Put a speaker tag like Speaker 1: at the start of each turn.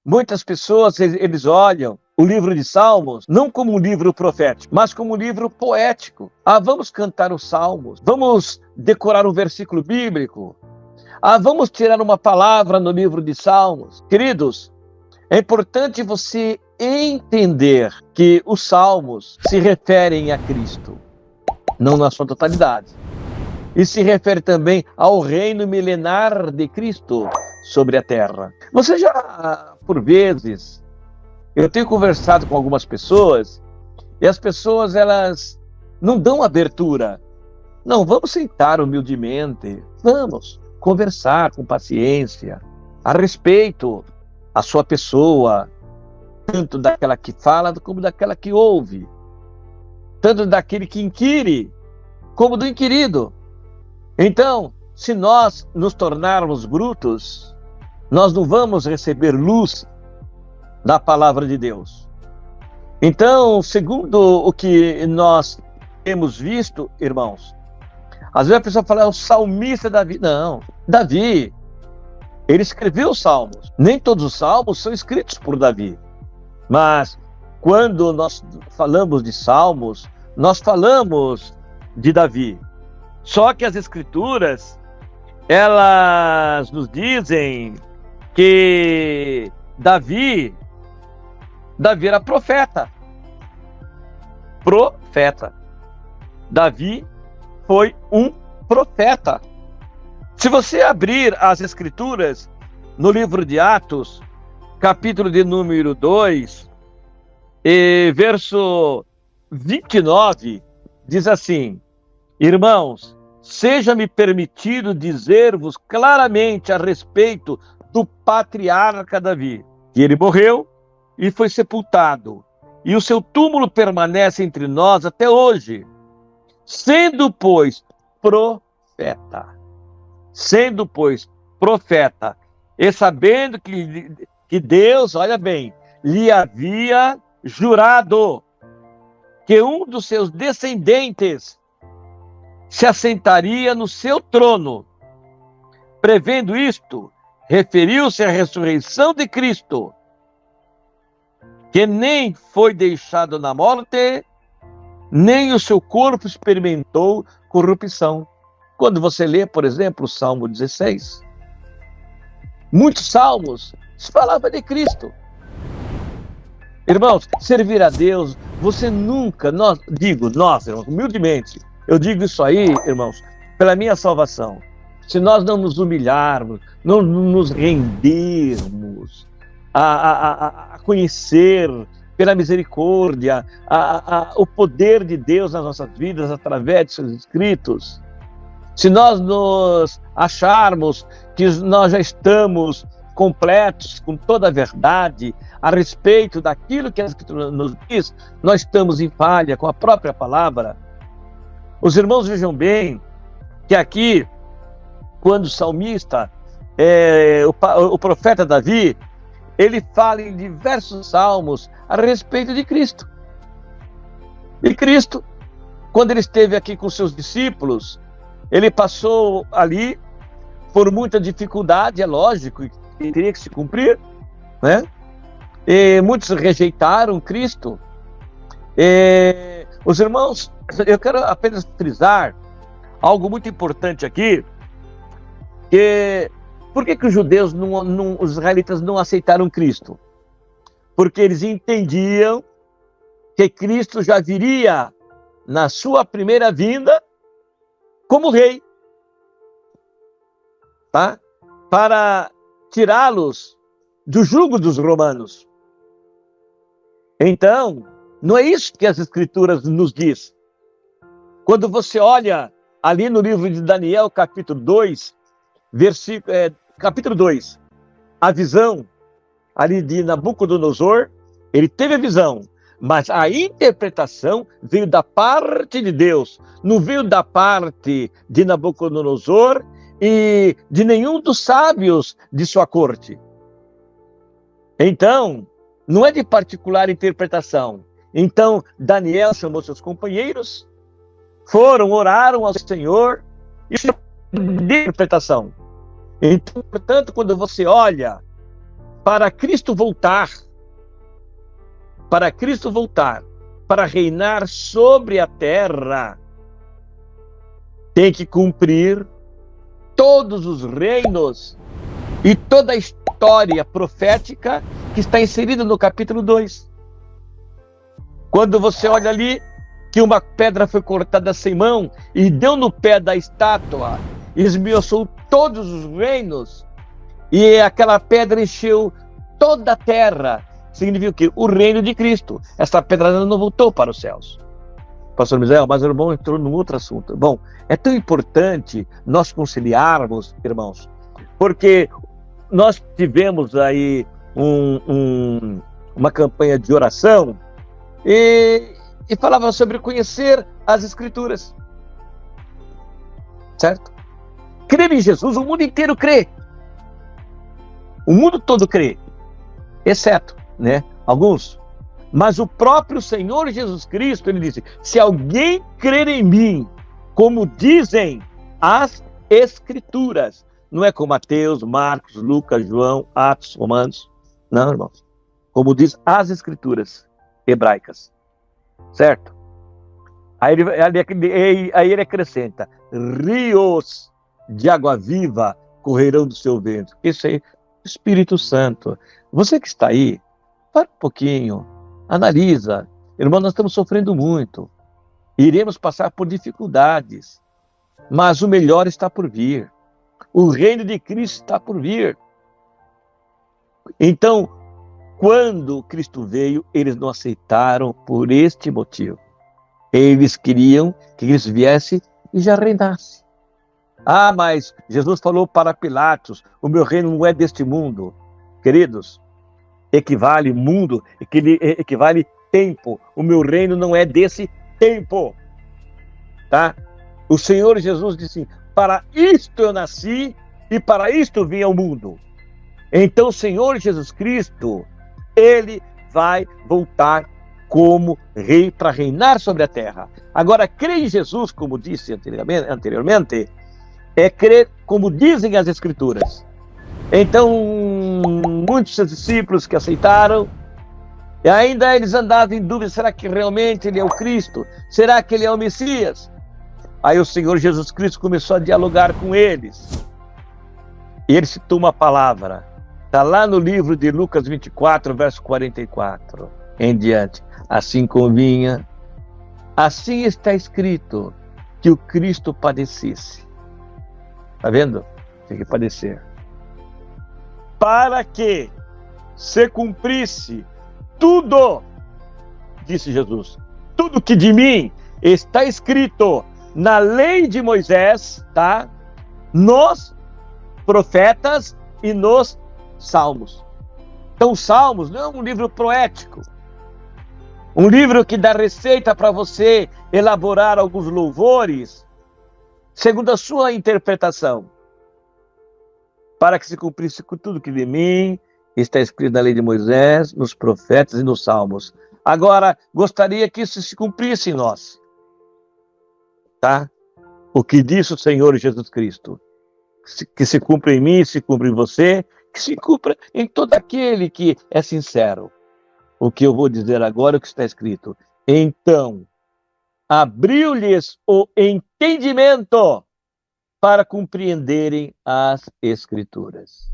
Speaker 1: Muitas pessoas, eles olham o livro de Salmos não como um livro profético, mas como um livro poético. Vamos cantar os Salmos, vamos decorar um versículo bíblico, vamos tirar uma palavra no livro de Salmos. Queridos, é importante você entender que os Salmos se referem a Cristo, não na sua totalidade. E se refere também ao reino milenar de Cristo sobre a terra. Você já, por vezes, eu tenho conversado com algumas pessoas, e as pessoas, elas não dão abertura. Não, vamos sentar humildemente, vamos conversar com paciência, a respeito da sua pessoa, tanto daquela que fala, como daquela que ouve, tanto daquele que inquire, como do inquirido. Então, se nós nos tornarmos brutos, nós não vamos receber luz da palavra de Deus. Então, segundo o que nós temos visto, irmãos, às vezes a pessoa fala, é o salmista Davi. Não, Davi, ele escreveu os salmos. Nem todos os salmos são escritos por Davi. Mas, quando nós falamos de salmos, nós falamos de Davi. Só que as escrituras, elas nos dizem que Davi era profeta. Davi foi um profeta. Se você abrir as escrituras no livro de Atos, capítulo de número 2, verso 29, diz assim: irmãos, seja-me permitido dizer-vos claramente a respeito do patriarca Davi, que ele morreu e foi sepultado, e o seu túmulo permanece entre nós até hoje, sendo, pois, profeta, e sabendo que Deus, olha bem, lhe havia jurado que um dos seus descendentes se assentaria no seu trono. Prevendo isto, referiu-se à ressurreição de Cristo, que nem foi deixado na morte, nem o seu corpo experimentou corrupção. Quando você lê, por exemplo, o Salmo 16, muitos salmos se falava de Cristo. Irmãos, servir a Deus, você nunca, nós, irmãos, humildemente, eu digo isso aí, irmãos, pela minha salvação. Se nós não nos humilharmos, não nos rendermos a conhecer pela misericórdia o poder de Deus nas nossas vidas através de seus escritos, se nós nos acharmos que nós já estamos completos com toda a verdade a respeito daquilo que a Escritura nos diz, nós estamos em falha com a própria palavra. Os irmãos vejam bem que aqui, quando o salmista, o profeta Davi, ele fala em diversos salmos a respeito de Cristo. E Cristo, quando ele esteve aqui com seus discípulos, ele passou ali por muita dificuldade, é lógico, que teria que se cumprir, né? E muitos rejeitaram Cristo. Os irmãos, eu quero apenas frisar algo muito importante aqui, por que os judeus, os israelitas não aceitaram Cristo? Porque eles entendiam que Cristo já viria na sua primeira vinda como rei, tá? Para tirá-los do jugo dos romanos. Então, não é isso que as Escrituras nos diz. Quando você olha ali no livro de Daniel, capítulo 2, capítulo 2, a visão ali de Nabucodonosor, ele teve a visão, mas a interpretação veio da parte de Deus, não veio da parte de Nabucodonosor e de nenhum dos sábios de sua corte. Então, não é de particular interpretação. Então, Daniel chamou seus companheiros, oraram ao Senhor e de interpretação. Então, portanto, quando você olha Para Cristo voltar, para reinar sobre a terra, tem que cumprir todos os reinos e toda a história profética que está inserida no capítulo 2. Quando você olha ali que uma pedra foi cortada sem mão e deu no pé da estátua, esmiuçou todos os reinos, e aquela pedra encheu toda a terra, significa o quê? O reino de Cristo. Essa pedra não voltou para os céus. Pastor Misael, mas o irmão entrou num outro assunto. Bom, é tão importante nós conciliarmos, irmãos, porque nós tivemos aí uma campanha de oração e falava sobre conhecer as Escrituras, certo? Crer em Jesus, o mundo inteiro crê. O mundo todo crê, exceto, alguns. Mas o próprio Senhor Jesus Cristo, ele disse: se alguém crer em mim, como dizem as Escrituras, não é com Mateus, Marcos, Lucas, João, Atos, Romanos, não, irmãos. Como diz as Escrituras hebraicas, certo? Aí ele acrescenta: rios de água viva correrão do seu ventre. Isso aí, Espírito Santo. Você que está aí, para um pouquinho, analisa. Irmão, nós estamos sofrendo muito. Iremos passar por dificuldades, mas o melhor está por vir. O reino de Cristo está por vir. Então, quando Cristo veio, eles não aceitaram por este motivo. Eles queriam que Cristo viesse e já reinasse. Ah, mas Jesus falou para Pilatos: o meu reino não é deste mundo. Queridos, equivale mundo, equivale tempo. O meu reino não é desse tempo. Tá? O Senhor Jesus disse: para isto eu nasci e para isto vim ao mundo. Então o Senhor Jesus Cristo, ele vai voltar como rei para reinar sobre a terra. Agora, crer em Jesus, como disse anteriormente, é crer como dizem as Escrituras. Então, muitos seus discípulos que aceitaram, e ainda eles andavam em dúvida: será que realmente ele é o Cristo? Será que ele é o Messias? Aí o Senhor Jesus Cristo começou a dialogar com eles. E ele citou uma palavra. Está lá no livro de Lucas 24, verso 44 em diante. Assim convinha, assim está escrito, que o Cristo padecesse. Está vendo? Tem que padecer. Para que se cumprisse tudo, disse Jesus, tudo que de mim está escrito na lei de Moisés, tá? Nos profetas e nos salmos. Então, os salmos não é um livro poético, um livro que dá receita para você elaborar alguns louvores segundo a sua interpretação, para que se cumprisse tudo que de mim está escrito na lei de Moisés, nos profetas e nos salmos. Agora, gostaria que isso se cumprisse em nós, tá? O que disse o Senhor Jesus Cristo, que se cumpra em mim, se cumpra em você, que se cumpra em todo aquele que é sincero. O que eu vou dizer agora é o que está escrito. Então, abriu-lhes o entendimento para compreenderem as Escrituras.